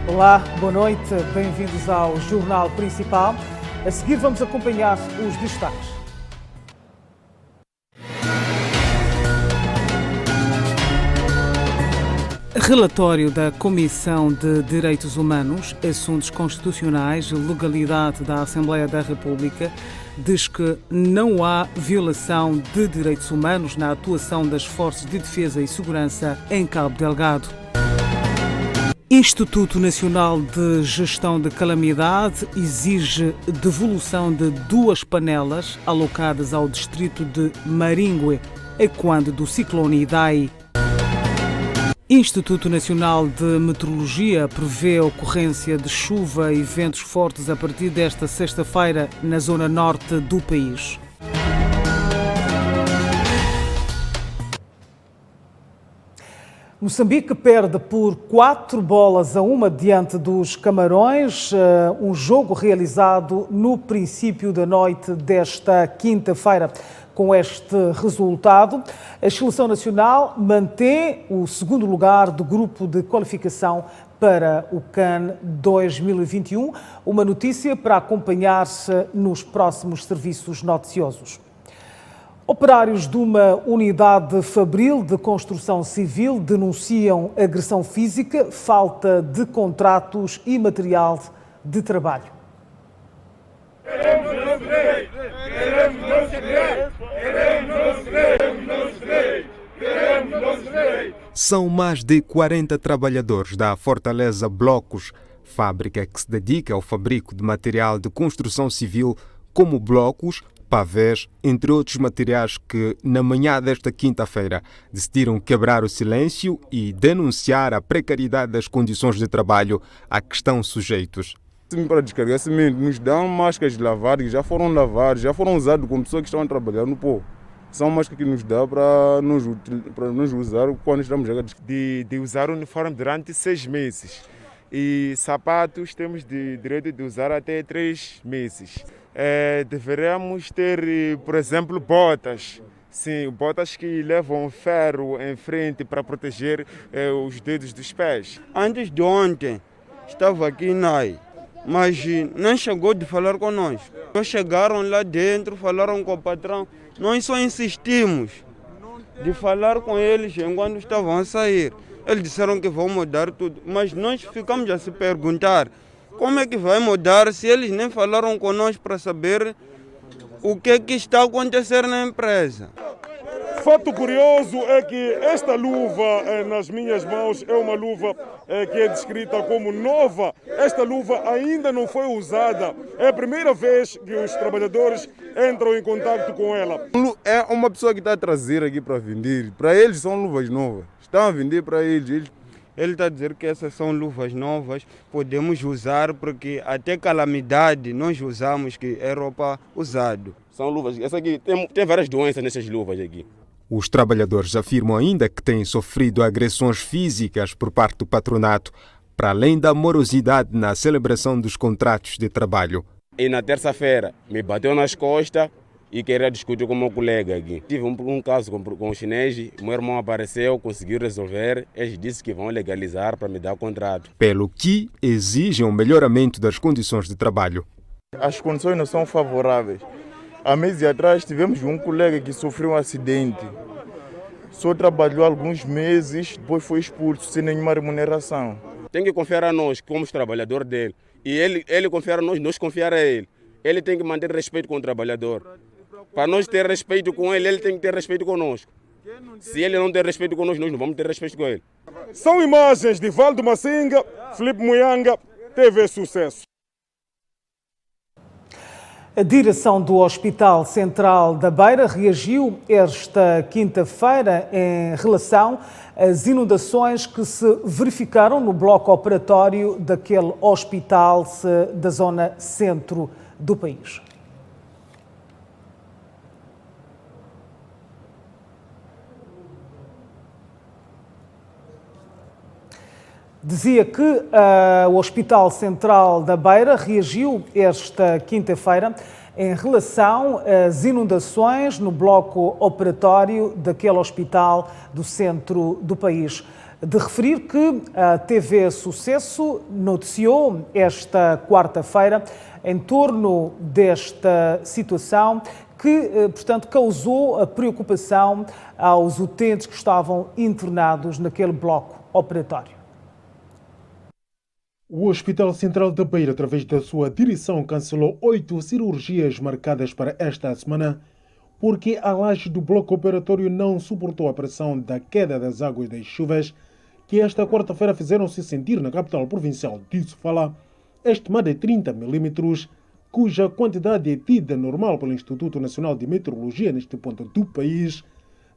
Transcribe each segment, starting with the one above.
Olá, boa noite, bem-vindos ao Jornal Principal. A seguir vamos acompanhar os destaques. Relatório da Comissão de Direitos Humanos, Assuntos Constitucionais e Legalidade da Assembleia da República diz que não há violação de direitos humanos na atuação das Forças de Defesa e Segurança em Cabo Delgado. Instituto Nacional de Gestão de Calamidade exige devolução de 2 panelas alocadas ao distrito de Maringue, a quando do ciclone Idai. Instituto Nacional de Meteorologia prevê a ocorrência de chuva e ventos fortes a partir desta sexta-feira na zona norte do país. Moçambique perde por 4-1 diante dos Camarões, um jogo realizado no princípio da noite desta quinta-feira. Com este resultado, a Seleção Nacional mantém o segundo lugar do grupo de qualificação para o CAN 2021, uma notícia para acompanhar-se nos próximos serviços noticiosos. Operários de uma unidade fabril de construção civil denunciam agressão física, falta de contratos e material de trabalho. São mais de 40 trabalhadores da Fortaleza Blocos, fábrica que se dedica ao fabrico de material de construção civil, como blocos, pavés, entre outros materiais que, na manhã desta quinta-feira, decidiram quebrar o silêncio e denunciar a precariedade das condições de trabalho a que estão sujeitos. Para descarregar cimento, nos dão máscaras de lavagem, já foram lavadas, já foram usadas como pessoas que estão a trabalhar no povo. São máscaras que nos dão para nos usar quando estamos a de usar o uniforme durante 6 meses. E sapatos temos de direito de usar até 3 meses. Deveremos ter, por exemplo, botas. Sim, botas que levam ferro em frente para proteger os dedos dos pés. Antes de ontem, estava aqui mas não chegou de falar conosco. Nós chegaram lá dentro, falaram com o patrão. Nós só insistimos de falar com eles enquanto estavam a sair. Eles disseram que vão mudar tudo, mas nós ficamos a se perguntar como é que vai mudar se eles nem falaram conosco para saber o que está a acontecer na empresa. Fato curioso é que esta luva nas minhas mãos é uma luva que é descrita como nova. Esta luva ainda não foi usada. É a primeira vez que os trabalhadores entram em contato com ela. É uma pessoa que está a trazer aqui para vender. Para eles são luvas novas. Estão a vender para eles. Ele está a dizer que essas são luvas novas, podemos usar porque até calamidade nós usamos, que é roupa usada. São luvas, essa aqui tem várias doenças nessas luvas aqui. Os trabalhadores afirmam ainda que têm sofrido agressões físicas por parte do patronato, para além da morosidade na celebração dos contratos de trabalho. E na terça-feira me bateu nas costas e queria discutir com o meu colega aqui. Tive um caso com o chinês, meu irmão apareceu, conseguiu resolver, eles disseram que vão legalizar para me dar contrato. Pelo que exigem um melhoramento das condições de trabalho. As condições não são favoráveis. Há meses atrás tivemos um colega que sofreu um acidente. Só trabalhou alguns meses, depois foi expulso sem nenhuma remuneração. Tem que confiar a nós, como os trabalhadores dele. E ele confiar a nós confiar a ele. Ele tem que manter respeito com o trabalhador. Para nós ter respeito com ele, ele tem que ter respeito conosco. Se ele não tem respeito conosco, nós não vamos ter respeito com ele. São imagens de Valdo Massinga, Filipe Muyanga, TV Sucesso. A direção do Hospital Central da Beira reagiu esta quinta-feira em relação às inundações que se verificaram no bloco operatório daquele hospital da zona centro do país. Dizia que o Hospital Central da Beira reagiu esta quinta-feira em relação às inundações no bloco operatório daquele hospital do centro do país. de referir que a TV Sucesso noticiou esta quarta-feira em torno desta situação que, portanto, causou a preocupação aos utentes que estavam internados naquele bloco operatório. O Hospital Central da Beira, através da sua direção, cancelou 8 cirurgias marcadas para esta semana porque a laje do bloco operatório não suportou a pressão da queda das águas das chuvas que esta quarta-feira fizeram-se sentir na capital provincial de Sofala, estimada de 30 milímetros, cuja quantidade é tida normal pelo Instituto Nacional de Meteorologia neste ponto do país,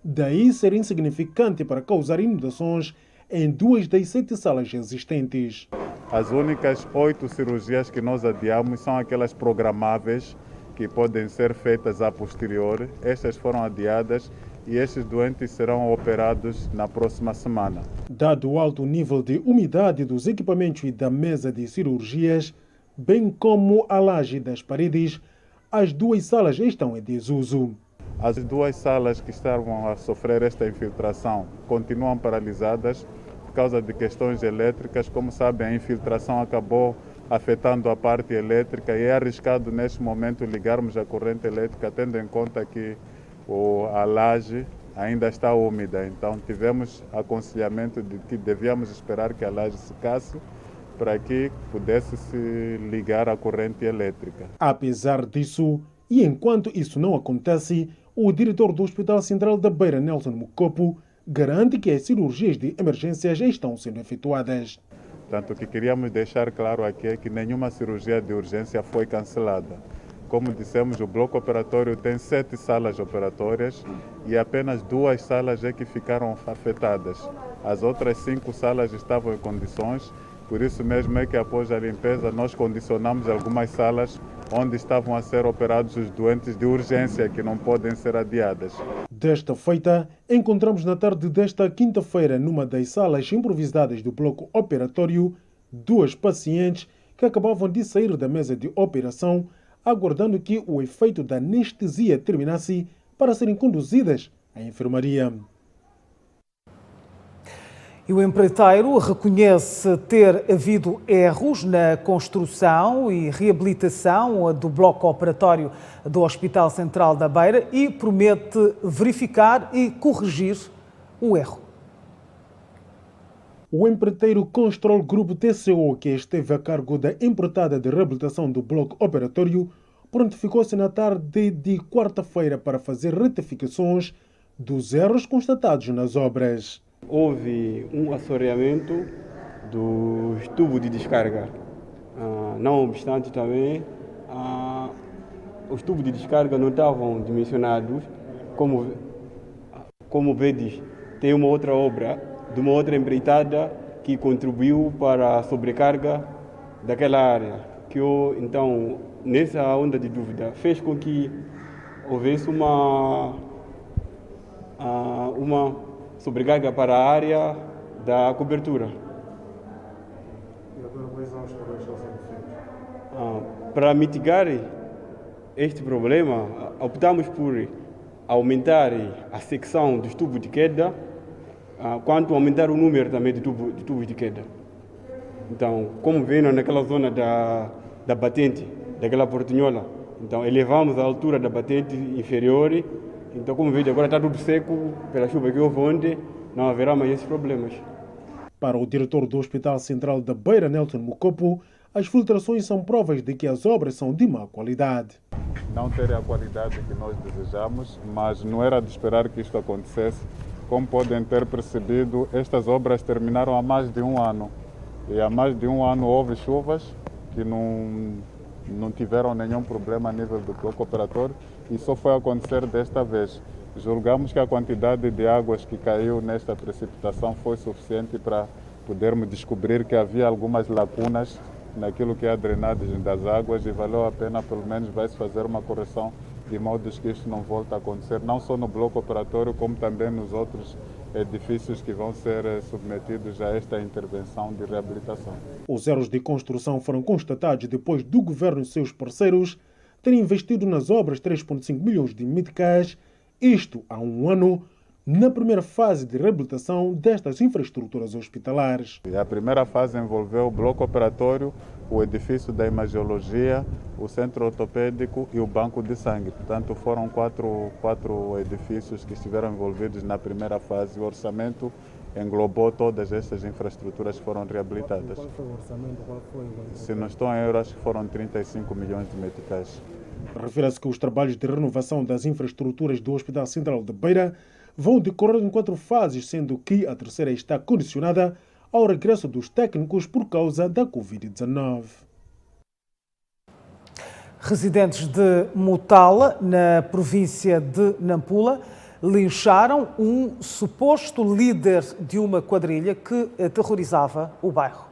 daí ser insignificante para causar inundações em 2 das 7 salas existentes. As únicas 8 cirurgias que nós adiamos são aquelas programáveis que podem ser feitas a posteriori. Estas foram adiadas e estes doentes serão operados na próxima semana. Dado o alto nível de umidade dos equipamentos e da mesa de cirurgias, bem como a laje das paredes, as 2 salas estão em desuso. As 2 salas que estavam a sofrer esta infiltração continuam paralisadas por causa de questões elétricas. Como sabem, a infiltração acabou afetando a parte elétrica e é arriscado neste momento ligarmos a corrente elétrica, tendo em conta que a laje ainda está úmida. Então tivemos aconselhamento de que devíamos esperar que a laje secasse para que pudesse se ligar à corrente elétrica. Apesar disso, e enquanto isso não acontece, o diretor do Hospital Central da Beira, Nelson Mucopo, garante que as cirurgias de emergências estão sendo efetuadas. Portanto, o que queríamos deixar claro aqui é que nenhuma cirurgia de urgência foi cancelada. Como dissemos, o bloco operatório tem 7 salas operatórias e apenas 2 salas é que ficaram afetadas. As outras 5 salas estavam em condições. Por isso mesmo é que após a limpeza nós condicionamos algumas salas onde estavam a ser operados os doentes de urgência que não podem ser adiadas. Desta feita, encontramos na tarde desta quinta-feira, numa das salas improvisadas do bloco operatório, 2 pacientes que acabavam de sair da mesa de operação, aguardando que o efeito da anestesia terminasse para serem conduzidas à enfermaria. E o empreiteiro reconhece ter havido erros na construção e reabilitação do bloco operatório do Hospital Central da Beira e promete verificar e corrigir o erro. O empreiteiro Constrol Grupo TCO, que esteve a cargo da empreitada de reabilitação do bloco operatório, prontificou-se na tarde de quarta-feira para fazer retificações dos erros constatados nas obras. Houve um assoreamento dos tubos de descarga. Não obstante também, os tubos de descarga não estavam dimensionados. Como vedes, tem uma outra obra de uma outra empreitada que contribuiu para a sobrecarga daquela área. Então, nessa onda de dúvida, fez com que houvesse uma sobrecarga para a área da cobertura. E agora quais são os trabalhos que estão sendo feitos? Para mitigar este problema, optamos por aumentar a secção dos tubos de queda, quanto aumentar o número também de tubos de queda. Então, como vendo naquela zona da batente, daquela portinhola, então elevamos a altura da batente inferior. Então, como vejo, agora está tudo seco pela chuva que houve ontem, não haverá mais esses problemas. Para o diretor do Hospital Central da Beira, Nelson Mucopo, as filtrações são provas de que as obras são de má qualidade. Não terem a qualidade que nós desejamos, mas não era de esperar que isto acontecesse. Como podem ter percebido, estas obras terminaram há mais de 1 ano. E há mais de 1 ano houve chuvas que não tiveram nenhum problema a nível do bloco operatório e só foi acontecer desta vez. Julgamos que a quantidade de águas que caiu nesta precipitação foi suficiente para podermos descobrir que havia algumas lacunas naquilo que é a drenagem das águas e valeu a pena, pelo menos vai-se fazer uma correção de modo que isto não volte a acontecer, não só no bloco operatório, como também nos outros edifícios que vão ser submetidos a esta intervenção de reabilitação. Os erros de construção foram constatados depois do governo e seus parceiros terem investido nas obras 3,5 milhões de meticais, isto há 1 ano, na primeira fase de reabilitação destas infraestruturas hospitalares. A primeira fase envolveu o bloco operatório, o edifício da imagiologia, o centro ortopédico e o banco de sangue. Portanto, foram quatro edifícios que estiveram envolvidos na primeira fase. O orçamento englobou todas estas infraestruturas que foram reabilitadas. Qual foi o orçamento? Se não estou em euros, acho que foram 35 milhões de meticais. Refere-se que os trabalhos de renovação das infraestruturas do Hospital Central de Beira vão decorrer em 4 fases, sendo que a terceira está condicionada ao regresso dos técnicos por causa da Covid-19. Residentes de Mutala, na província de Nampula, lincharam um suposto líder de uma quadrilha que aterrorizava o bairro.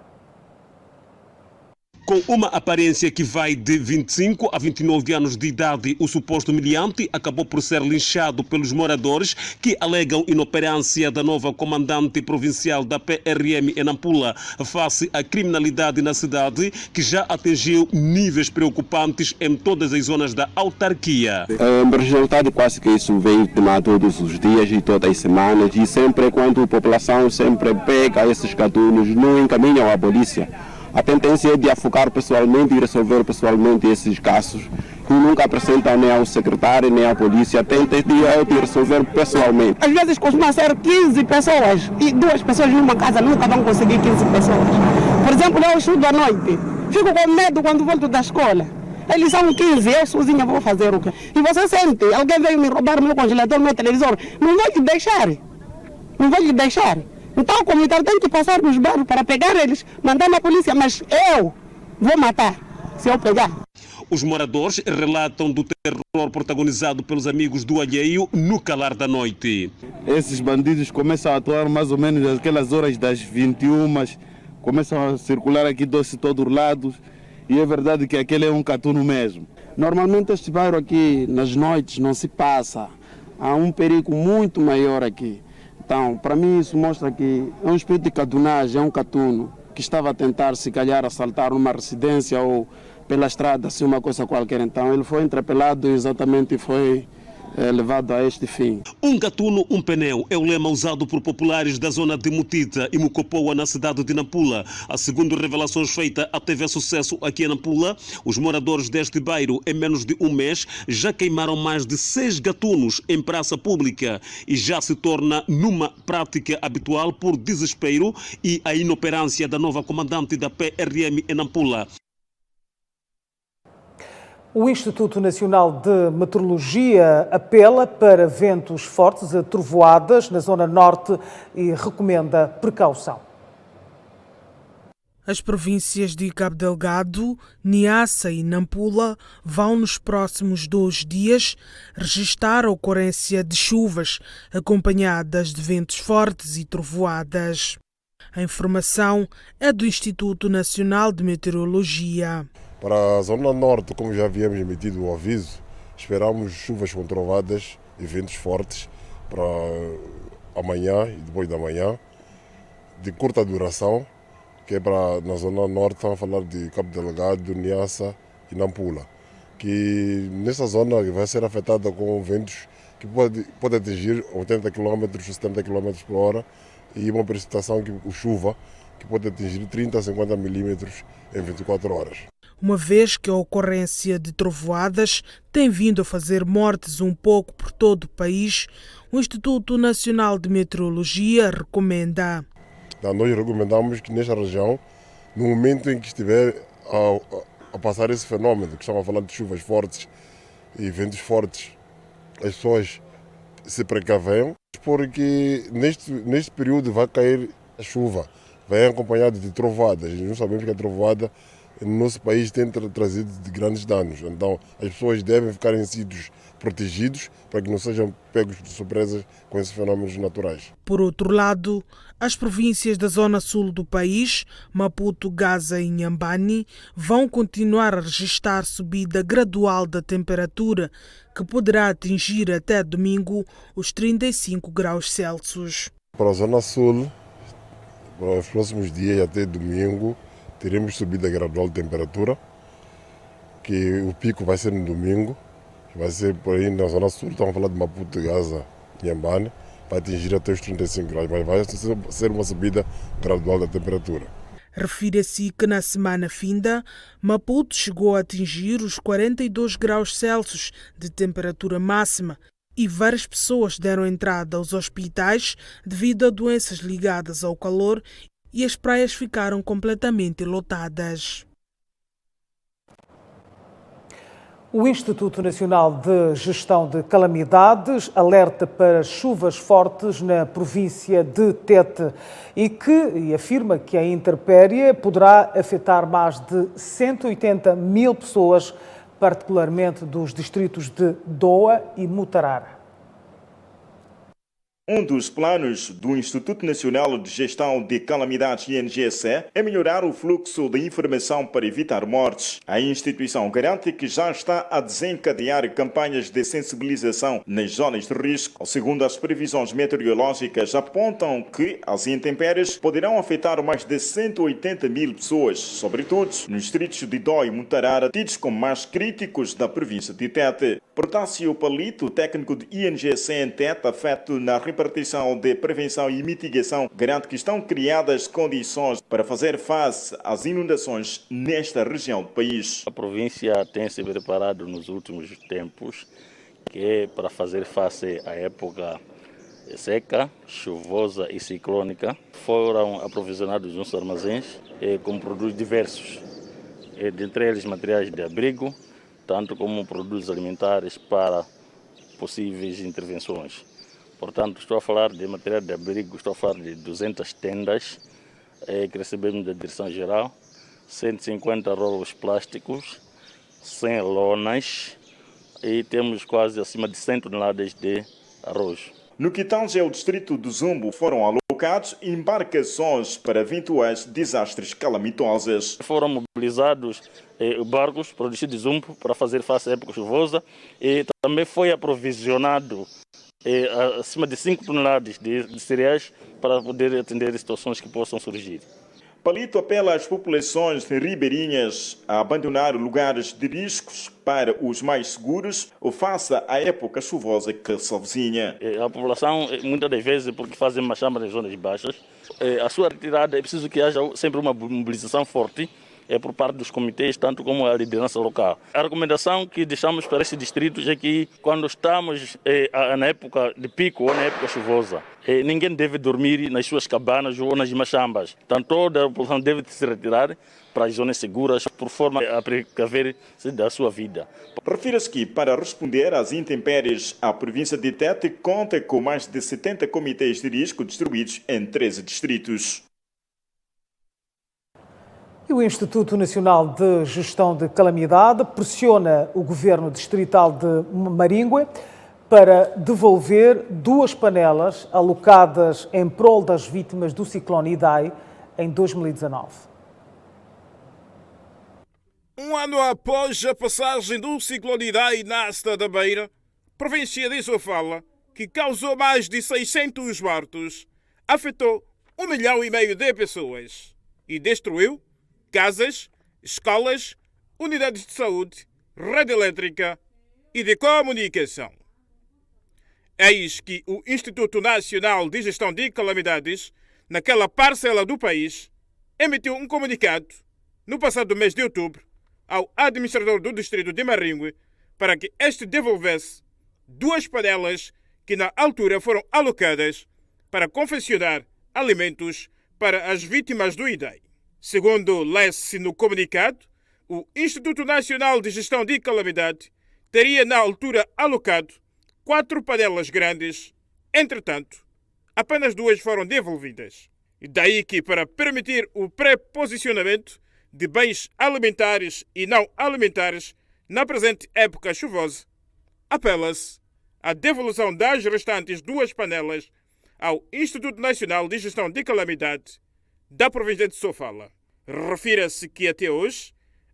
Com uma aparência que vai de 25 a 29 anos de idade, o suposto humilhante acabou por ser linchado pelos moradores que alegam inoperância da nova comandante provincial da PRM em Nampula face à criminalidade na cidade, que já atingiu níveis preocupantes em todas as zonas da autarquia. O resultado quase que isso vem tomar todos os dias e todas as semanas, e sempre quando a população sempre pega esses gatunos, não encaminham à polícia. A tendência é de afogar pessoalmente e resolver pessoalmente esses casos. E nunca apresentam nem ao secretário nem à polícia. Tenta de resolver pessoalmente. Às vezes costuma ser 15 pessoas e 2 pessoas numa casa nunca vão conseguir 15 pessoas. Por exemplo, eu estudo à noite. Fico com medo quando volto da escola. Eles são 15, eu sozinha vou fazer o quê? E você sente, alguém veio me roubar meu congelador, meu televisor. Não vou lhe deixar. Não vou lhe deixar. Então o comunitário tem que passar nos bairros para pegar eles, mandar na polícia, mas eu vou matar se eu pegar. Os moradores relatam do terror protagonizado pelos amigos do alheio no calar da noite. Esses bandidos começam a atuar mais ou menos aquelas horas das 21, começam a circular aqui de todos os lados, e é verdade que aquele é um catuno mesmo. Normalmente este bairro aqui nas noites não se passa, há um perigo muito maior aqui. Então, para mim isso mostra que é um espírito de catunagem, é um catuno que estava a tentar, se calhar, assaltar uma residência ou pela estrada, assim, uma coisa qualquer. Então, ele foi interpelado e exatamente foi levado a este fim. Um gatuno, um pneu é o lema usado por populares da zona de Mutita e Mucopoa, na cidade de Nampula. Segundo revelações feitas à TV Sucesso aqui em Nampula, os moradores deste bairro, em menos de um mês, já queimaram mais de 6 gatunos em praça pública e já se torna numa prática habitual por desespero e a inoperância da nova comandante da PRM em Nampula. O Instituto Nacional de Meteorologia apela para ventos fortes a trovoadas na zona norte e recomenda precaução. As províncias de Cabo Delgado, Niassa e Nampula vão nos próximos 2 dias registrar a ocorrência de chuvas acompanhadas de ventos fortes e trovoadas. A informação é do Instituto Nacional de Meteorologia. Para a zona norte, como já havíamos emitido o aviso, esperamos chuvas com trovoadas e ventos fortes para amanhã e depois da manhã, de curta duração, que é para na zona norte, estamos a falar de Cabo Delgado, Niassa e Nampula, que nessa zona vai ser afetada com ventos que pode atingir 80 km, 70 km por hora e uma precipitação, chuva, que pode atingir 30 a 50 milímetros em 24 horas. Uma vez que a ocorrência de trovoadas tem vindo a fazer mortes um pouco por todo o país, o Instituto Nacional de Meteorologia recomenda. Nós recomendamos que nesta região, no momento em que estiver a passar esse fenômeno, que estamos a falar de chuvas fortes e ventos fortes, as pessoas se precaveiam, porque neste período vai cair a chuva, vai acompanhado de trovoadas. Nós sabemos que a trovoada no nosso país tem trazido de grandes danos. Então, as pessoas devem ficar em sítios protegidos para que não sejam pegos de surpresa com esses fenômenos naturais. Por outro lado, as províncias da zona sul do país, Maputo, Gaza e Inhambane, vão continuar a registrar subida gradual da temperatura, que poderá atingir até domingo os 35 graus Celsius. Para a zona sul, para os próximos dias até domingo, teremos subida gradual de temperatura, que o pico vai ser no domingo, vai ser por aí na zona sul, estamos a falar de Maputo, Gaza e Inhambane, para atingir até os 35 graus, mas vai ser uma subida gradual da temperatura. Refira-se que na semana finda, Maputo chegou a atingir os 42 graus Celsius de temperatura máxima e várias pessoas deram entrada aos hospitais devido a doenças ligadas ao calor e as praias ficaram completamente lotadas. O Instituto Nacional de Gestão de Calamidades alerta para chuvas fortes na província de Tete e afirma que a intempérie poderá afetar mais de 180 mil pessoas, particularmente dos distritos de Doa e Mutarara. Um dos planos do Instituto Nacional de Gestão de Calamidades INGC é melhorar o fluxo de informação para evitar mortes. A instituição garante que já está a desencadear campanhas de sensibilização nas zonas de risco. Segundo as previsões meteorológicas, apontam que as intempéries poderão afetar mais de 180 mil pessoas, sobretudo nos distritos de Dó e Mutarara, tidos como mais críticos da província de Tete. Protásio Palito, técnico de INGC em Tete, afeto na repartição de prevenção e mitigação, garante que estão criadas condições para fazer face às inundações nesta região do país. A província tem se preparado nos últimos tempos para fazer face à época seca, chuvosa e ciclônica. Foram aprovisionados uns armazéns com produtos diversos, dentre eles materiais de abrigo, tanto como produtos alimentares para possíveis intervenções. Portanto, estou a falar de material de abrigo, estou a falar de 200 tendas que recebemos da Direção-Geral, 150 rolos plásticos, 100 lonas e temos quase acima de 100 toneladas de arroz. No que tange ao distrito do Zumbo, foram alocados embarcações para eventuais desastres calamitosos. Foram mobilizados barcos para o distrito de Zumbo para fazer face à época chuvosa e também foi aprovisionado acima de 5 toneladas de cereais para poder atender situações que possam surgir. Palito apela às populações ribeirinhas a abandonar lugares de riscos para os mais seguros ou face à época chuvosa que se avizinha. A população, muitas das vezes, porque fazem machamba nas zonas baixas, a sua retirada é preciso que haja sempre uma mobilização forte por parte dos comitês, tanto como a liderança local. A recomendação que deixamos para esses distritos é que, quando estamos na época de pico ou na época chuvosa, ninguém deve dormir nas suas cabanas ou nas machambas. Então, toda a população deve se retirar para as zonas seguras, por forma a precaver-se da sua vida. Refira-se que, para responder às intempéries, a província de Tete conta com mais de 70 comitês de risco distribuídos em 13 distritos. E o Instituto Nacional de Gestão de Calamidade pressiona o governo distrital de Maringue para devolver 2 panelas alocadas em prol das vítimas do ciclone Idai em 2019. Um ano após a passagem do ciclone Idai na Cidade da Beira, província de Sofala, que causou mais de 600 mortos, afetou 1,5 milhão de pessoas e destruiu casas, escolas, unidades de saúde, rede elétrica e de comunicação. Eis que o Instituto Nacional de Gestão de Calamidades, naquela parcela do país, emitiu um comunicado no passado mês de outubro ao administrador do distrito de Maringue para que este devolvesse 2 panelas que na altura foram alocadas para confeccionar alimentos para as vítimas do Idai. Segundo lê-se no comunicado, o Instituto Nacional de Gestão de Calamidade teria na altura alocado 4 panelas grandes, entretanto, apenas 2 foram devolvidas. E daí que, para permitir o pré-posicionamento de bens alimentares e não alimentares na presente época chuvosa, apela-se à devolução das restantes 2 panelas ao Instituto Nacional de Gestão de Calamidade da província de Sofala. Refira-se que até hoje,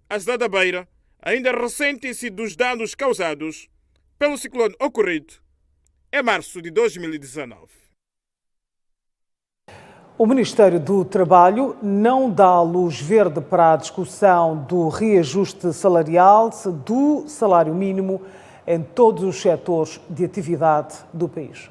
a cidade da Beira ainda ressente-se dos danos causados pelo ciclone ocorrido em março de 2019. O Ministério do Trabalho não dá luz verde para a discussão do reajuste salarial do salário mínimo em todos os setores de atividade do país.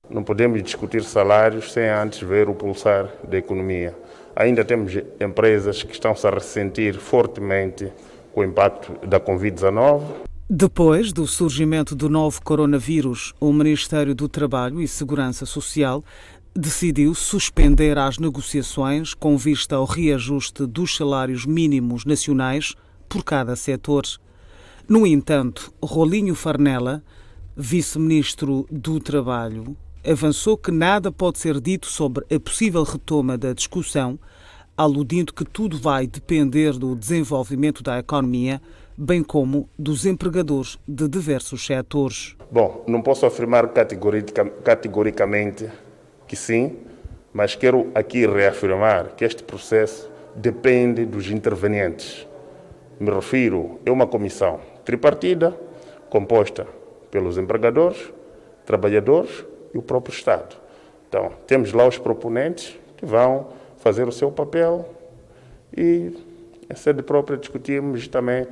Não podemos discutir salários sem antes ver o pulsar da economia. Ainda temos empresas que estão-se a ressentir fortemente com o impacto da Covid-19. Depois do surgimento do novo coronavírus, o Ministério do Trabalho e Segurança Social decidiu suspender as negociações com vista ao reajuste dos salários mínimos nacionais por cada setor. No entanto, Rolinho Farnella, vice-ministro do Trabalho, avançou que nada pode ser dito sobre a possível retoma da discussão, aludindo que tudo vai depender do desenvolvimento da economia, bem como dos empregadores de diversos setores. Bom, não posso afirmar categoricamente que sim, mas quero aqui reafirmar que este processo depende dos intervenientes. Me refiro a uma comissão tripartida composta pelos empregadores, trabalhadores e o próprio Estado. Então, temos lá os proponentes que vão fazer o seu papel e, em sede própria, discutimos também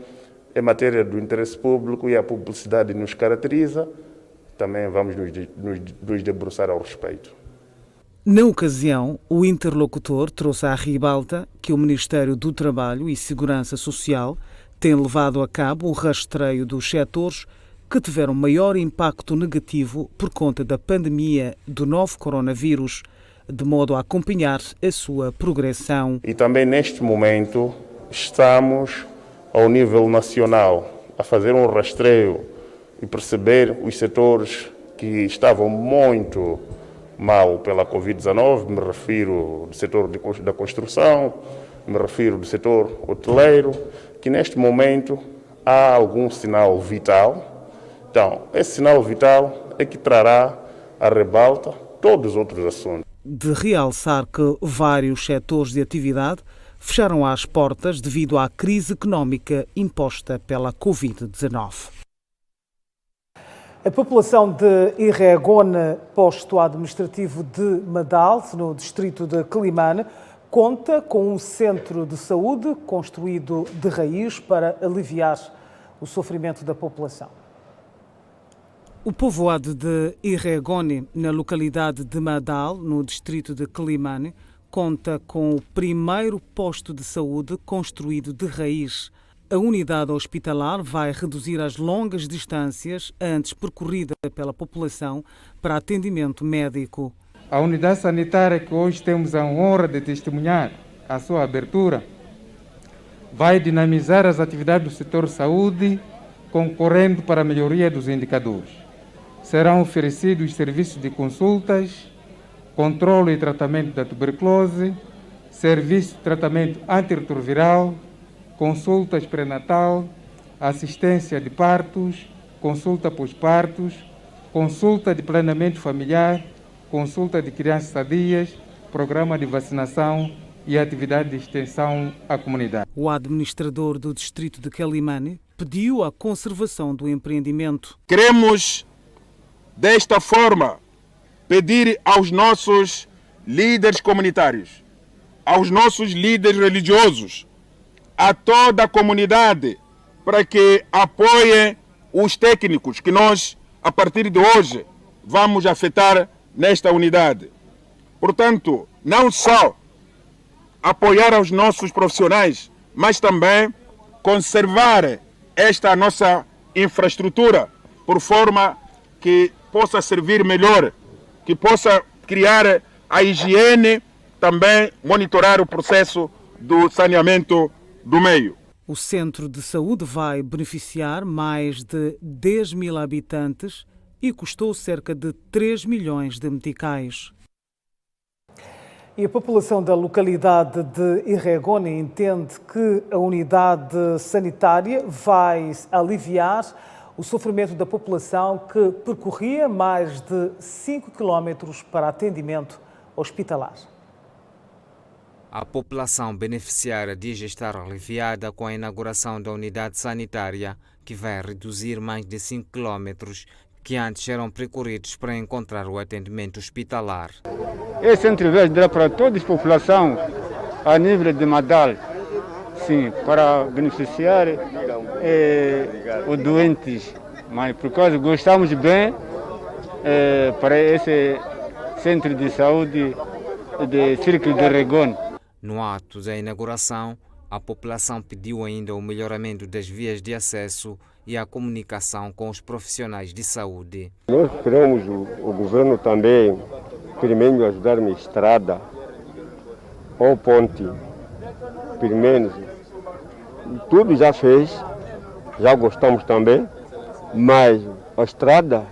em matéria do interesse público e a publicidade nos caracteriza, também vamos nos debruçar ao respeito. Na ocasião, o interlocutor trouxe à ribalta que o Ministério do Trabalho e Segurança Social tem levado a cabo o rastreio dos setores que tiveram maior impacto negativo por conta da pandemia do novo coronavírus, de modo a acompanhar a sua progressão. E também neste momento estamos ao nível nacional a fazer um rastreio e perceber os setores que estavam muito mal pela Covid-19, me refiro do setor da construção, me refiro do setor hoteleiro, que neste momento há algum sinal vital. Então, esse sinal vital é que trará à rebalta todos os outros assuntos. De realçar que vários setores de atividade fecharam as portas devido à crise económica imposta pela Covid-19. A população de Irregone, posto administrativo de Madal, no distrito de Quelimane, conta com um centro de saúde construído de raiz para aliviar o sofrimento da população. O povoado de Irregone, na localidade de Madal, no distrito de Quelimane, conta com o primeiro posto de saúde construído de raiz. A unidade hospitalar vai reduzir as longas distâncias antes percorridas pela população para atendimento médico. A unidade sanitária que hoje temos a honra de testemunhar a sua abertura vai dinamizar as atividades do setor saúde, concorrendo para a melhoria dos indicadores. Serão oferecidos serviços de consultas, controle e tratamento da tuberculose, serviço de tratamento antirretroviral, consultas pré-natal, assistência de partos, consulta pós-partos, consulta de planeamento familiar, consulta de crianças sadias, programa de vacinação e atividade de extensão à comunidade. O administrador do distrito de Quelimane pediu a conservação do empreendimento. Queremos, desta forma, pedir aos nossos líderes comunitários, aos nossos líderes religiosos, a toda a comunidade, para que apoiem os técnicos que nós, a partir de hoje, vamos afetar nesta unidade. Portanto, não só apoiar os nossos profissionais, mas também conservar esta nossa infraestrutura, por forma que possa servir melhor, que possa criar a higiene, também monitorar o processo do saneamento do meio. O centro de saúde vai beneficiar mais de 10 mil habitantes e custou cerca de 3 milhões de meticais. E a população da localidade de Irregone entende que a unidade sanitária vai aliviar o sofrimento da população que percorria mais de 5 quilómetros para atendimento hospitalar. A população beneficiária diz estar aliviada com a inauguração da unidade sanitária, que vai reduzir mais de 5 quilómetros que antes eram percorridos para encontrar o atendimento hospitalar. Esse centro vai dar para toda a população a nível de Madal, sim, para beneficiar os doentes. Mas por causa gostamos bem para esse centro de saúde de Círculo de Regon. No ato da inauguração, a população pediu ainda o melhoramento das vias de acesso e a comunicação com os profissionais de saúde. Nós queremos o governo também, primeiro, ajudar na estrada ou ponte, primeiro. Tudo já fez, já gostamos também, mas a estrada,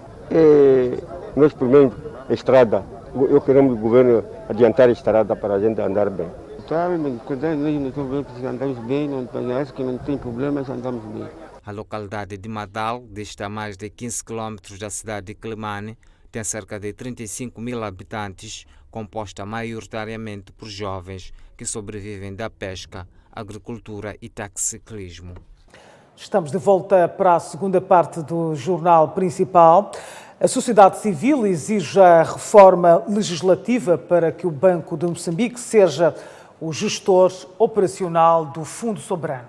nós primeiro, estrada, eu queremos o governo adiantar a estrada para a gente andar bem. Andamos bem, acho que não tem problemas, andamos bem. A localidade de Madal, dista a mais de 15 km da cidade de Climane, tem cerca de 35 mil habitantes, composta maioritariamente por jovens que sobrevivem da pesca, agricultura e taxiciclismo. Estamos de volta para a segunda parte do jornal principal. A sociedade civil exige a reforma legislativa para que o Banco de Moçambique seja o gestor operacional do Fundo Soberano.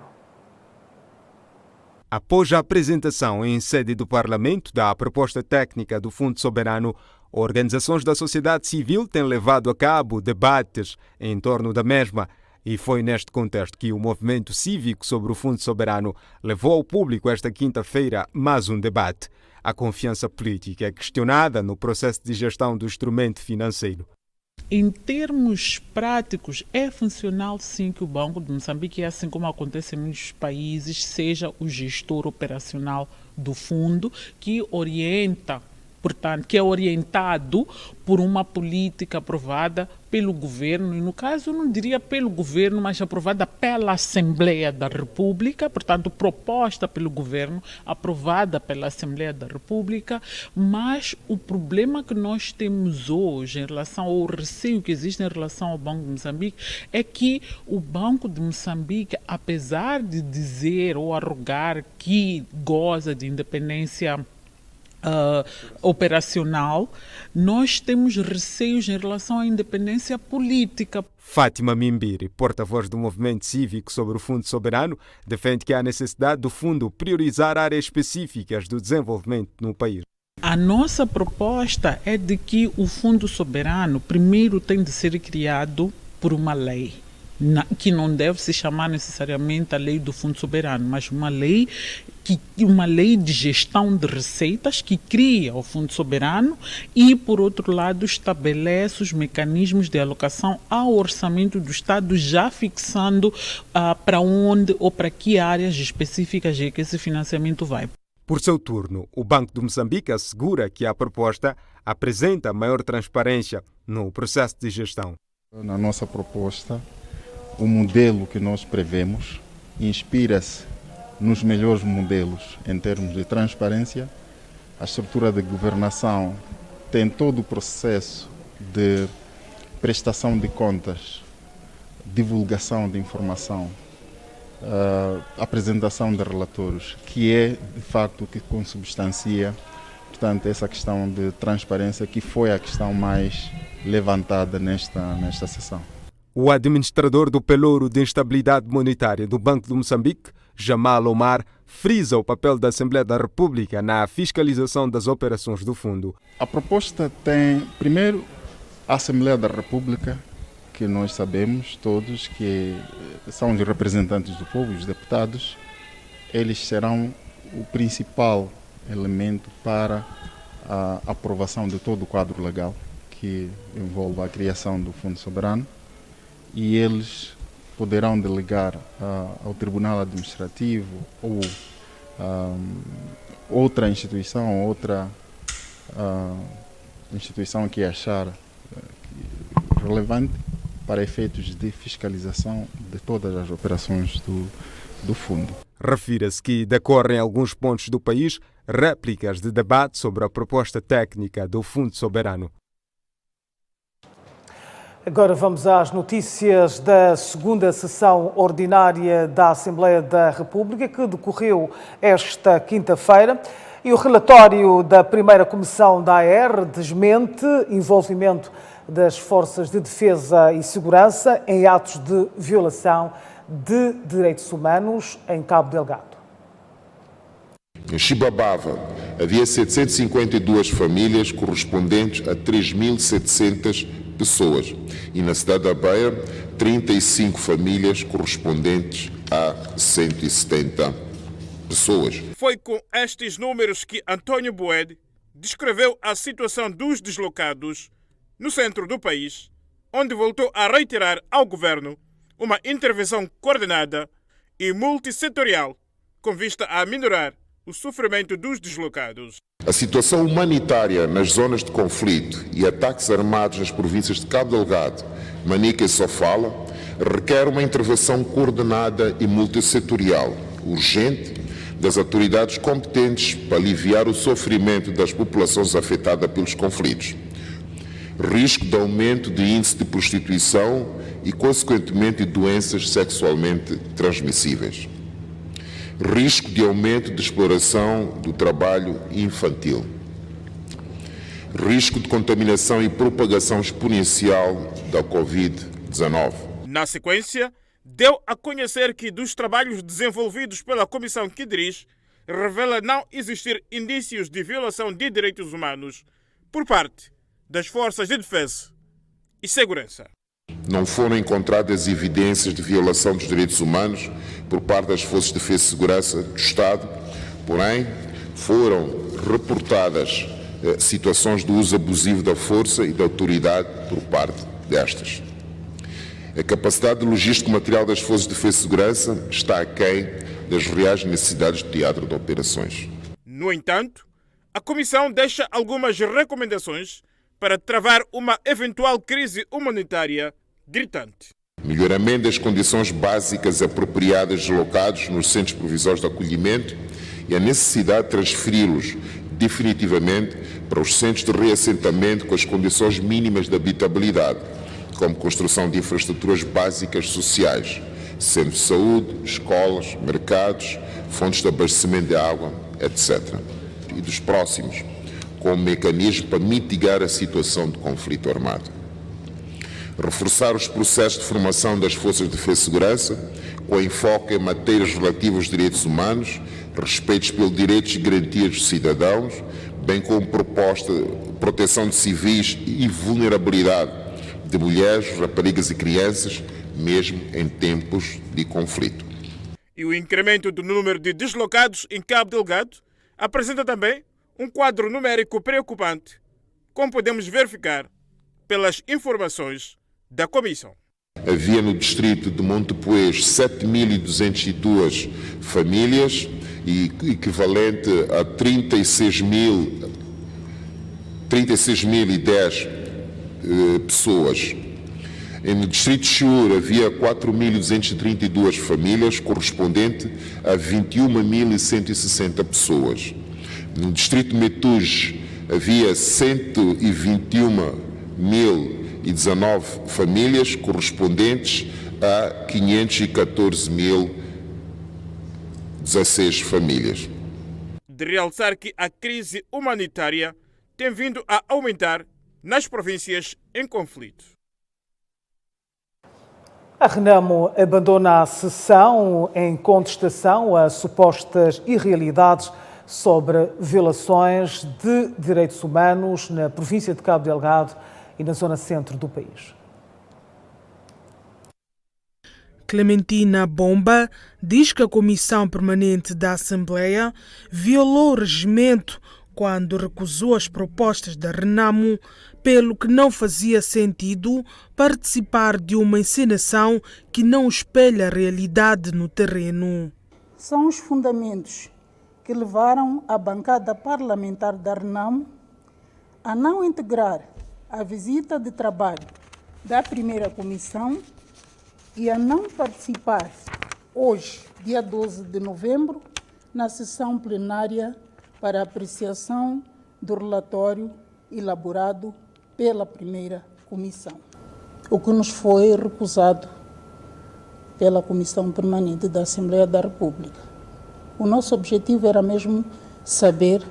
Após a apresentação em sede do Parlamento da proposta técnica do Fundo Soberano, organizações da sociedade civil têm levado a cabo debates em torno da mesma. E foi neste contexto que o movimento cívico sobre o Fundo Soberano levou ao público esta quinta-feira mais um debate. A confiança política é questionada no processo de gestão do instrumento financeiro. Em termos práticos, é funcional sim que o Banco de Moçambique, assim como acontece em muitos países, seja o gestor operacional do fundo que orienta, portanto, que é orientado por uma política aprovada pelo governo, e no caso eu não diria pelo governo, mas aprovada pela Assembleia da República, portanto proposta pelo governo, aprovada pela Assembleia da República, mas o problema que nós temos hoje em relação ao receio que existe em relação ao Banco de Moçambique é que o Banco de Moçambique, apesar de dizer ou arrogar que goza de independência operacional, nós temos receios em relação à independência política. Fátima Mimbiri, porta-voz do movimento cívico sobre o Fundo Soberano, defende que há necessidade do fundo priorizar áreas específicas do desenvolvimento no país. A nossa proposta é de que o Fundo Soberano primeiro tem de ser criado por uma lei, que não deve se chamar necessariamente a lei do Fundo Soberano, mas uma lei de gestão de receitas que cria o Fundo Soberano e, por outro lado, estabelece os mecanismos de alocação ao orçamento do Estado, já fixando para onde ou para que áreas específicas é que esse financiamento vai. Por seu turno, o Banco de Moçambique assegura que a proposta apresenta maior transparência no processo de gestão. Na nossa proposta, o modelo que nós prevemos inspira-se nos melhores modelos em termos de transparência. A estrutura de governação tem todo o processo de prestação de contas, divulgação de informação, apresentação de relatórios, que é de facto o que consubstancia, portanto, essa questão de transparência, que foi a questão mais levantada nesta sessão. O administrador do pelouro de instabilidade monetária do Banco de Moçambique, Jamal Omar, frisa o papel da Assembleia da República na fiscalização das operações do fundo. A proposta tem, primeiro, a Assembleia da República, que nós sabemos todos que são os representantes do povo, os deputados. Eles serão o principal elemento para a aprovação de todo o quadro legal que envolve a criação do Fundo Soberano, e eles poderão delegar ao Tribunal Administrativo ou outra instituição, instituição que achar relevante para efeitos de fiscalização de todas as operações do fundo. Refira-se que decorrem em alguns pontos do país réplicas de debate sobre a proposta técnica do Fundo Soberano. Agora vamos às notícias da segunda sessão ordinária da Assembleia da República, que decorreu esta quinta-feira. E o relatório da primeira comissão da AER desmente envolvimento das forças de defesa e segurança em atos de violação de direitos humanos em Cabo Delgado. Em Chibabava, havia 752 famílias correspondentes a 3.700 pessoas. E na cidade da Beira, 35 famílias correspondentes a 170 pessoas. Foi com estes números que António Boed descreveu a situação dos deslocados no centro do país, onde voltou a reiterar ao governo uma intervenção coordenada e multissetorial com vista a minorar o sofrimento dos deslocados. A situação humanitária nas zonas de conflito e ataques armados nas províncias de Cabo Delgado, Manica e Sofala requer uma intervenção coordenada e multissetorial, urgente, das autoridades competentes para aliviar o sofrimento das populações afetadas pelos conflitos. Risco de aumento de índice de prostituição e, consequentemente, doenças sexualmente transmissíveis. Risco de aumento de exploração do trabalho infantil. Risco de contaminação e propagação exponencial da Covid-19. Na sequência, deu a conhecer que dos trabalhos desenvolvidos pela comissão que dirige, revela não existir indícios de violação de direitos humanos por parte das forças de defesa e segurança. Não foram encontradas evidências de violação dos direitos humanos por parte das forças de defesa e segurança do Estado, porém foram reportadas situações de uso abusivo da força e da autoridade por parte destas. A capacidade logística material das forças de defesa e segurança está aquém das reais necessidades do teatro de operações. No entanto, a Comissão deixa algumas recomendações para travar uma eventual crise humanitária gritante. Melhoramento das condições básicas apropriadas dos deslocados nos centros provisórios de acolhimento e a necessidade de transferi-los definitivamente para os centros de reassentamento com as condições mínimas de habitabilidade, como construção de infraestruturas básicas sociais, centros de saúde, escolas, mercados, fontes de abastecimento de água, etc. E dos próximos, como mecanismo para mitigar a situação de conflito armado. Reforçar os processos de formação das forças de defesa e segurança, com enfoque em matérias relativas aos direitos humanos, respeitos pelos direitos e garantias dos cidadãos, bem como proposta de proteção de civis e vulnerabilidade de mulheres, raparigas e crianças, mesmo em tempos de conflito. E o incremento do número de deslocados em Cabo Delgado apresenta também um quadro numérico preocupante, como podemos verificar pelas informações da Comissão. Havia no distrito de Montepuez 7.202 famílias, e equivalente a 36.010 pessoas. No distrito de Chiur havia 4.232 famílias, correspondente a 21.160 pessoas. No distrito de Metuge havia 121.019 famílias, correspondentes a 514.016 famílias. De realçar que a crise humanitária tem vindo a aumentar nas províncias em conflito. A Renamo abandona a sessão em contestação a supostas irrealidades sobre violações de direitos humanos na província de Cabo Delgado e na zona centro do país. Clementina Bomba diz que a Comissão Permanente da Assembleia violou o regimento quando recusou as propostas da Renamo, pelo que não fazia sentido participar de uma encenação que não espelha a realidade no terreno. São os fundamentos que levaram a bancada parlamentar da Renamo a não integrar a visita de trabalho da primeira comissão e a não participar hoje, dia 12 de novembro, na sessão plenária para apreciação do relatório elaborado pela primeira comissão, o que nos foi recusado pela Comissão Permanente da Assembleia da República. O nosso objetivo era mesmo saber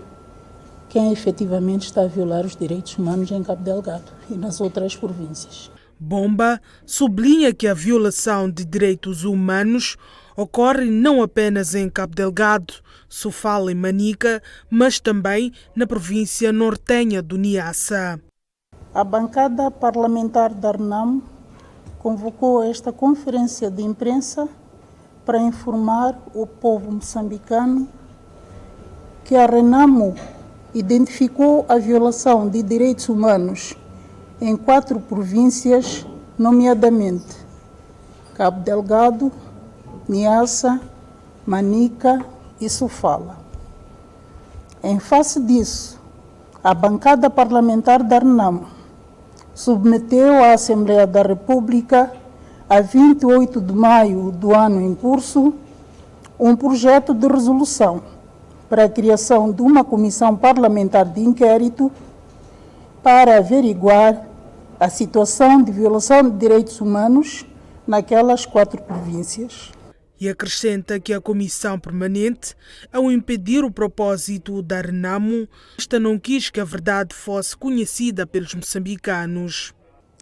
quem efetivamente está a violar os direitos humanos em Cabo Delgado e nas outras províncias. Bomba sublinha que a violação de direitos humanos ocorre não apenas em Cabo Delgado, Sofala e Manica, mas também na província nortenha do Niassa. A bancada parlamentar da RENAMO convocou esta conferência de imprensa para informar o povo moçambicano que a RENAMO identificou a violação de direitos humanos em 4 províncias, nomeadamente Cabo Delgado, Niassa, Manica e Sofala. Em face disso, a bancada parlamentar da RENAMO submeteu à Assembleia da República, a 28 de maio do ano em curso, um projeto de resolução para a criação de uma comissão parlamentar de inquérito para averiguar a situação de violação de direitos humanos naquelas 4 províncias. E acrescenta que a comissão permanente, ao impedir o propósito da RENAMO, esta não quis que a verdade fosse conhecida pelos moçambicanos.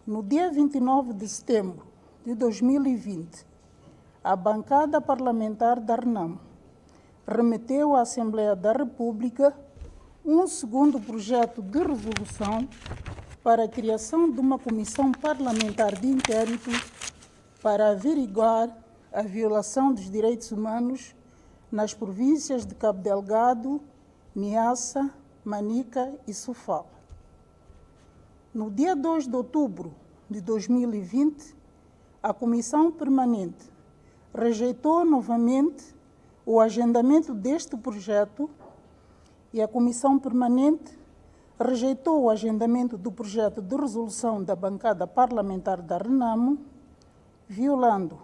No dia 29 de setembro de 2020, a bancada parlamentar da RENAMO remeteu à Assembleia da República um segundo projeto de resolução para a criação de uma comissão parlamentar de inquérito para averiguar a violação dos direitos humanos nas províncias de Cabo Delgado, Niassa, Manica e Sofala. No dia 2 de outubro de 2020, a Comissão Permanente rejeitou novamente o agendamento deste projeto e a Comissão Permanente rejeitou o agendamento do projeto de resolução da bancada parlamentar da RENAMO, violando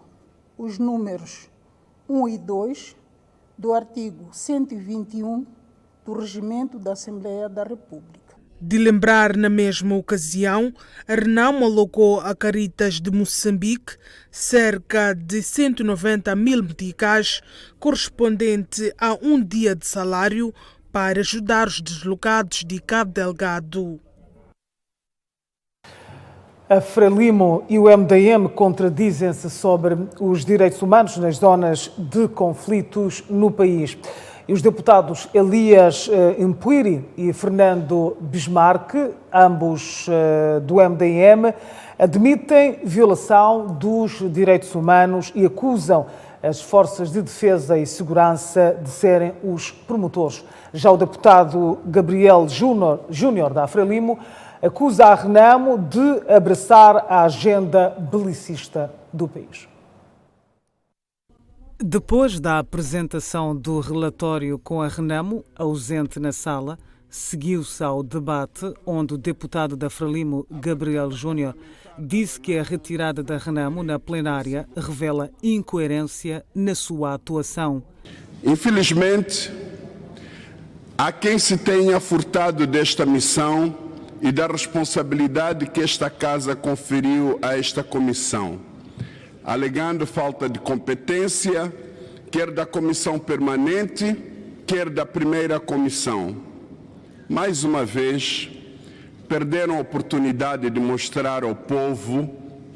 os números 1 e 2 do artigo 121 do Regimento da Assembleia da República. De lembrar, na mesma ocasião, a RENAMO alocou a Caritas de Moçambique cerca de 190 mil meticais, correspondente a um dia de salário, para ajudar os deslocados de Cabo Delgado. A Frelimo e o MDM contradizem-se sobre os direitos humanos nas zonas de conflitos no país. E os deputados Elias Impuiri e Fernando Bismarck, ambos do MDM, admitem violação dos direitos humanos e acusam as forças de defesa e segurança de serem os promotores. Já o deputado Gabriel Júnior da Frelimo acusa a RENAMO de abraçar a agenda belicista do país. Depois da apresentação do relatório com a RENAMO, ausente na sala, seguiu-se ao debate onde o deputado da Frelimo, Gabriel Júnior, disse que a retirada da RENAMO na plenária revela incoerência na sua atuação. Infelizmente, há quem se tenha furtado desta missão e da responsabilidade que esta Casa conferiu a esta comissão, alegando falta de competência, quer da comissão permanente, quer da primeira comissão. Mais uma vez, perderam a oportunidade de mostrar ao povo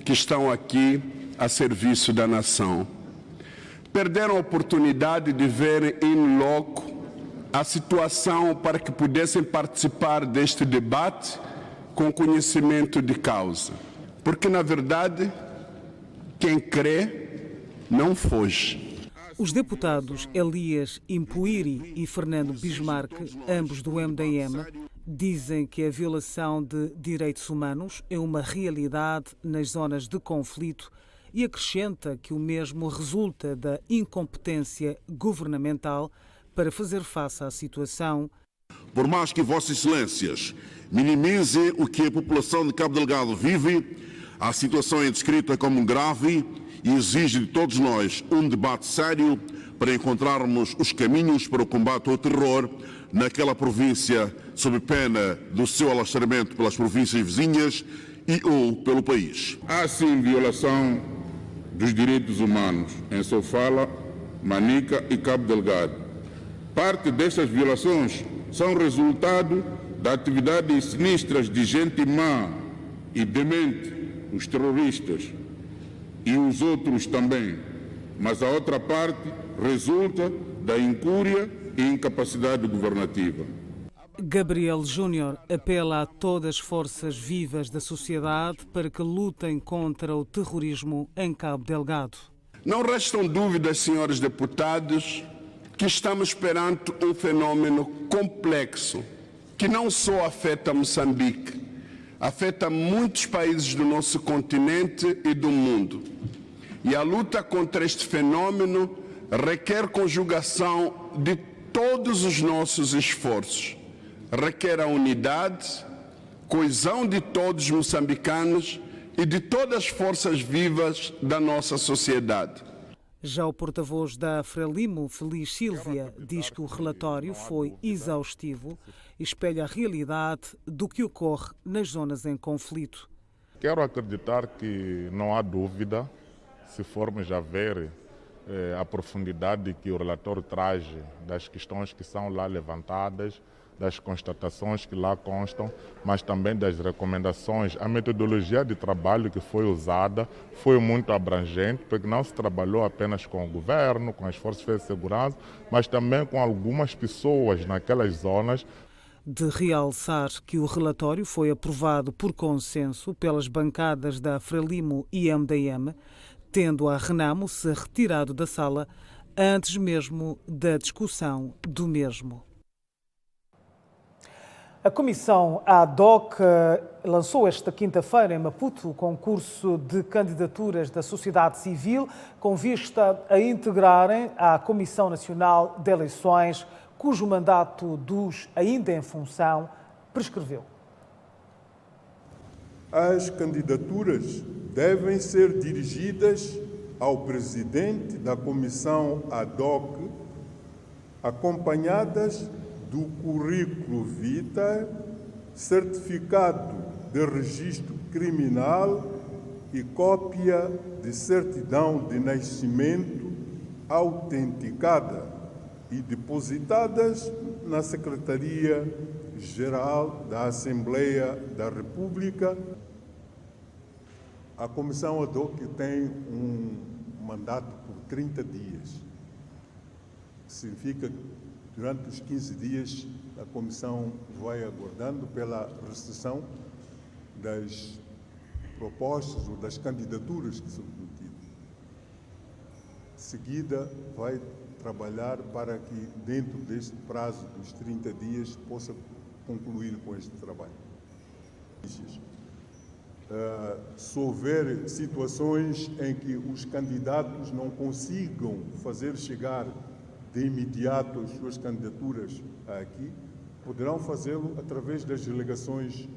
que estão aqui a serviço da nação. Perderam a oportunidade de ver in loco a situação para que pudessem participar deste debate com conhecimento de causa. Porque, na verdade, quem crê não foge. Os deputados Elias Impuiri e Fernando Bismarck, ambos do MDM, dizem que a violação de direitos humanos é uma realidade nas zonas de conflito e acrescenta que o mesmo resulta da incompetência governamental para fazer face à situação. Por mais que Vossas Excelências minimizem o que a população de Cabo Delgado vive, a situação é descrita como grave e exige de todos nós um debate sério para encontrarmos os caminhos para o combate ao terror naquela província, sob pena do seu alastramento pelas províncias vizinhas e ou pelo país. Há sim violação dos direitos humanos em Sofala, Manica e Cabo Delgado. Parte dessas violações são resultado da atividade sinistras de gente má e demente os terroristas e os outros também, mas a outra parte resulta da incúria e incapacidade governativa. Gabriel Júnior apela a todas as forças vivas da sociedade para que lutem contra o terrorismo em Cabo Delgado. Não restam dúvidas, senhores deputados, que estamos perante um fenômeno complexo que não só afeta Moçambique, afeta muitos países do nosso continente e do mundo. E a luta contra este fenômeno requer conjugação de todos os nossos esforços. Requer a unidade, coesão de todos os moçambicanos e de todas as forças vivas da nossa sociedade. Já o porta-voz da Frelimo, Feliz Sílvia, diz que o relatório foi exaustivo e espelha a realidade do que ocorre nas zonas em conflito. Quero acreditar que não há dúvida, se formos a ver a profundidade que o relatório traz das questões que são lá levantadas, das constatações que lá constam, mas também das recomendações. A metodologia de trabalho que foi usada foi muito abrangente, porque não se trabalhou apenas com o governo, com as forças de segurança, mas também com algumas pessoas naquelas zonas. De realçar que o relatório foi aprovado por consenso pelas bancadas da Frelimo e MDM, tendo a Renamo se retirado da sala antes mesmo da discussão do mesmo. A Comissão ADOC lançou esta quinta-feira em Maputo o concurso de candidaturas da sociedade civil com vista a integrarem à Comissão Nacional de Eleições, cujo mandato dos ainda em função prescreveu. As candidaturas devem ser dirigidas ao presidente da Comissão ADOC, acompanhadas do currículo vitae, certificado de registro criminal e cópia de certidão de nascimento autenticada e depositadas na Secretaria-Geral da Assembleia da República. A Comissão ADOC tem um mandato por 30 dias. Significa que durante os 15 dias, a Comissão vai aguardando pela recepção das propostas ou das candidaturas que são submetidas. De seguida, vai trabalhar para que, dentro deste prazo dos 30 dias, possa concluir com este trabalho. Se houver situações em que os candidatos não consigam fazer chegar de imediato as suas candidaturas aqui, poderão fazê-lo através das delegações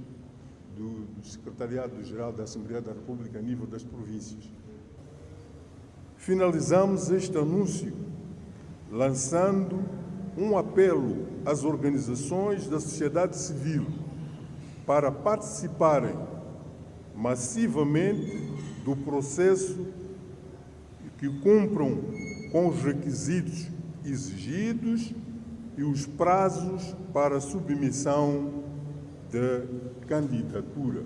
do Secretariado-Geral da Assembleia da República a nível das províncias. Finalizamos este anúncio lançando um apelo às organizações da sociedade civil para participarem massivamente do processo e que cumpram com os requisitos exigidos e os prazos para submissão de candidatura.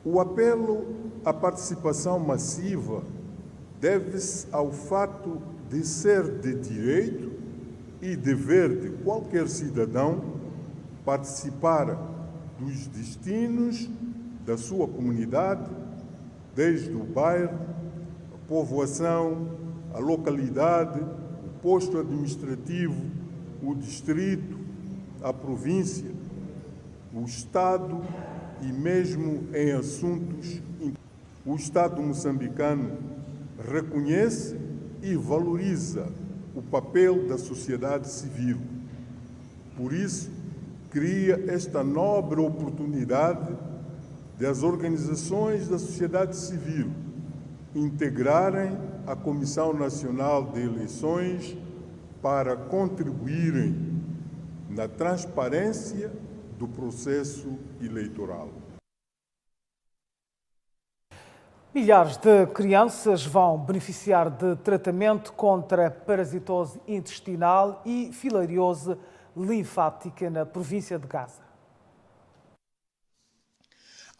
O apelo à participação massiva deve-se ao fato de ser de direito e dever de qualquer cidadão participar dos destinos da sua comunidade, desde o bairro, a povoação, a localidade, posto administrativo, o distrito, a província, o Estado e mesmo em assuntos. O Estado moçambicano reconhece e valoriza o papel da sociedade civil. Por isso, cria esta nobre oportunidade de as organizações da sociedade civil integrarem a Comissão Nacional de Eleições para contribuírem na transparência do processo eleitoral. Milhares de crianças vão beneficiar de tratamento contra parasitose intestinal e filariose linfática na província de Gaza.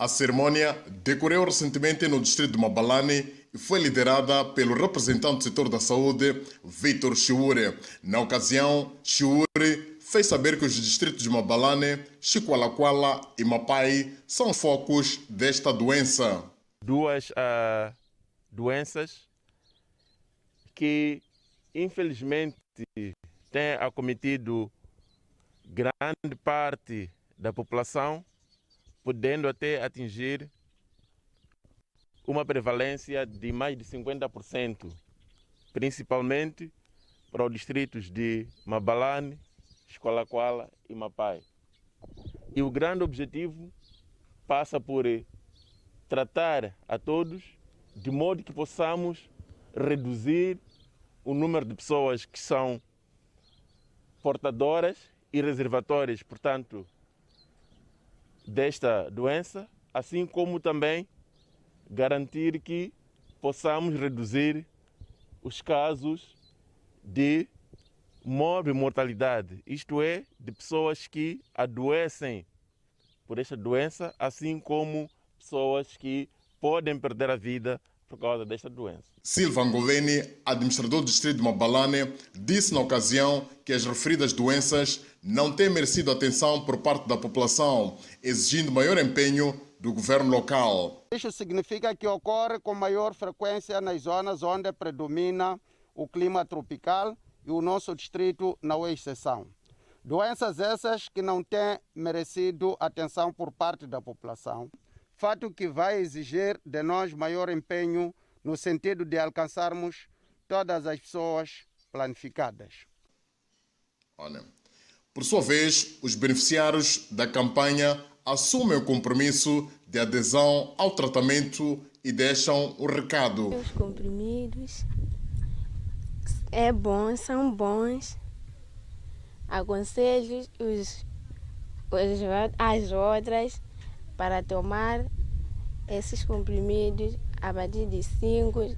A cerimônia decorreu recentemente no distrito de Mabalane e foi liderada pelo representante do setor da saúde, Vítor Chiure. Na ocasião, Chiure fez saber que os distritos de Mabalane, Chiqualaquala e Mapai são focos desta doença. Duas doenças que, infelizmente, têm acometido grande parte da população, podendo até atingir uma prevalência de mais de 50%, principalmente para os distritos de Mabalane, Chiqualaquala e Mapai. E o grande objetivo passa por tratar a todos de modo que possamos reduzir o número de pessoas que são portadoras e reservatórias, portanto, desta doença, assim como também garantir que possamos reduzir os casos de morbimortalidade, isto é, de pessoas que adoecem por esta doença, assim como pessoas que podem perder a vida por causa desta doença. Silva Angoleni, administrador do distrito de Mabalane, disse na ocasião que as referidas doenças não têm merecido atenção por parte da população, exigindo maior empenho do governo local. Isso significa que ocorre com maior frequência nas zonas onde predomina o clima tropical e o nosso distrito não é exceção. Doenças essas que não têm merecido atenção por parte da população, fato que vai exigir de nós maior empenho no sentido de alcançarmos todas as pessoas planificadas. Por sua vez, os beneficiários da campanha assumem o compromisso de adesão ao tratamento e deixam o recado. Os comprimidos são bons. Aconselho as outras para tomar esses comprimidos a partir de 5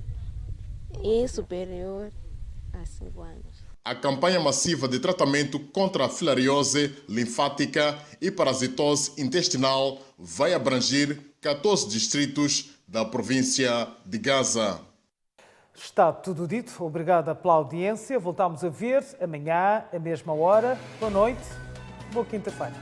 e superior a 5 anos. A campanha massiva de tratamento contra a filariose linfática e parasitose intestinal vai abranger 14 distritos da província de Gaza. Está tudo dito. Obrigada pela audiência. Voltamos a ver amanhã, à mesma hora. Boa noite. Boa quinta-feira.